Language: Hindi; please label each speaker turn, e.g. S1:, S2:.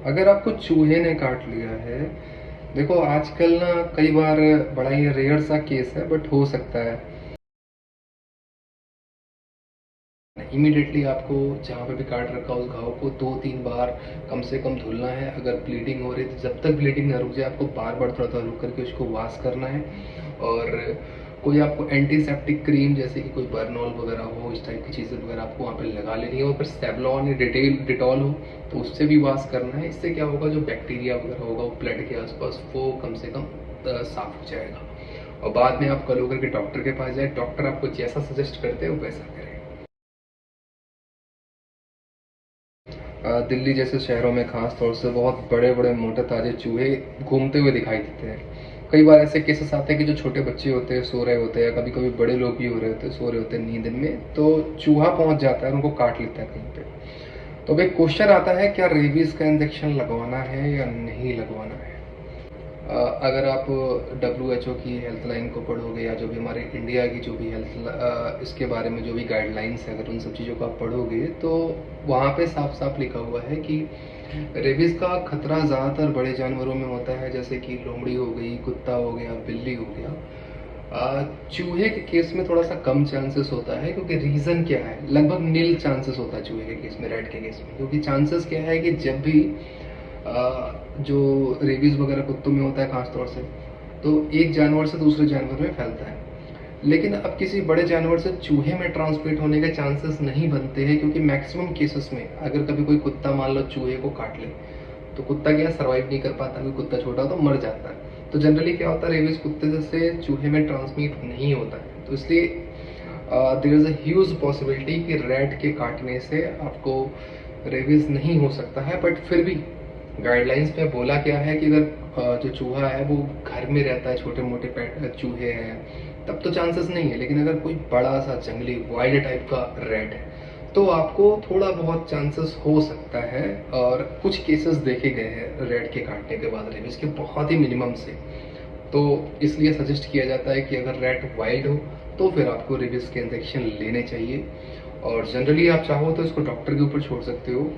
S1: अगर आपको चूहे ने काट लिया है, देखो आजकल ना कई बार बड़ा ही रेयर सा केस है, बट हो सकता है। इमीडिएटली आपको जहाँ पे भी काट रखा उस घाव को 2-3 बार कम से कम धुलना है। अगर ब्लीडिंग हो रही है तो जब तक ब्लीडिंग ना रुक जाए आपको बार बार थोड़ा थोड़ा रुक करके उसको वॉश करना है। और कोई आपको एंटीसेप्टिक क्रीम जैसे कि कोई बर्नॉल वगैरह हो, इस टाइप की चीज़ें वगैरह आपको वहाँ पे लगा लेनी है। और फिर सेवलॉन या डिटॉल हो तो उससे भी वॉश करना है। इससे क्या होगा, जो बैक्टीरिया वगैरह होगा वो ब्लड के आसपास वो कम से कम साफ हो जाएगा। और बाद में आप कल होकर के डॉक्टर के पास जाए, डॉक्टर आपको जैसा सजेस्ट करते हैं वो वैसा करें। दिल्ली जैसे शहरों में खास तौर से बहुत बड़े बड़े मोटे ताजे चूहे घूमते हुए दिखाई देते हैं। कई बार ऐसे केसेस आते हैं कि जो छोटे बच्चे होते हैं सो रहे होते हैं, या कभी कभी बड़े लोग भी हो रहे होते हैं सो रहे होते हैं नींद में, तो चूहा पहुंच जाता है, उनको काट लेता है कहीं पे। तो भाई क्वेश्चन आता है, क्या रेबीज का इंजेक्शन लगवाना है या नहीं लगवाना है। अगर आप WHO की हेल्थ लाइन को पढ़ोगे, या जो भी हमारे इंडिया की जो भी हेल्थ इसके बारे में जो भी गाइडलाइंस है, अगर उन सब चीज़ों को आप पढ़ोगे तो वहाँ पे साफ साफ लिखा हुआ है कि रेबीज़ का खतरा ज़्यादातर बड़े जानवरों में होता है, जैसे कि लोमड़ी हो गई, कुत्ता हो गया, बिल्ली हो गया। चूहे के केस में थोड़ा सा कम चांसेस होता है, क्योंकि रीज़न क्या है, लगभग नील चांसेस होता है चूहे के केस में, रैट के केस में। क्योंकि चांसेस क्या है कि जब भी जो रेबीज वगैरह कुत्तों में होता है खास तौर से, तो एक जानवर से दूसरे जानवर में फैलता है। लेकिन अब किसी बड़े जानवर से चूहे में ट्रांसमिट होने के चांसेस नहीं बनते हैं, क्योंकि मैक्सिमम केसेस में अगर कभी कोई कुत्ता मान लो चूहे को काट ले, तो कुत्ता क्या सर्वाइव नहीं कर पाता, क्योंकि कुत्ता छोटा तो मर जाता है। तो जनरली क्या होता है, रेबीज कुत्ते से चूहे में ट्रांसमिट नहीं होता है। तो इसलिए there is a huge possibility कि रैट के काटने से आपको रेबीज नहीं हो सकता है। बट फिर भी गाइडलाइंस में बोला क्या है कि अगर जो चूहा है वो घर में रहता है, छोटे मोटे चूहे हैं, तब तो चांसेस नहीं है। लेकिन अगर कोई बड़ा सा जंगली वाइल्ड टाइप का रैट है तो आपको थोड़ा बहुत चांसेस हो सकता है। और कुछ केसेस देखे गए हैं रैट के काटने के बाद रेबीज के, बहुत ही मिनिमम से। तो इसलिए सजेस्ट किया जाता है कि अगर रैट वाइल्ड हो तो फिर आपको रेबीज के इंजेक्शन लेने चाहिए। और जनरली आप चाहो तो इसको डॉक्टर के ऊपर छोड़ सकते हो।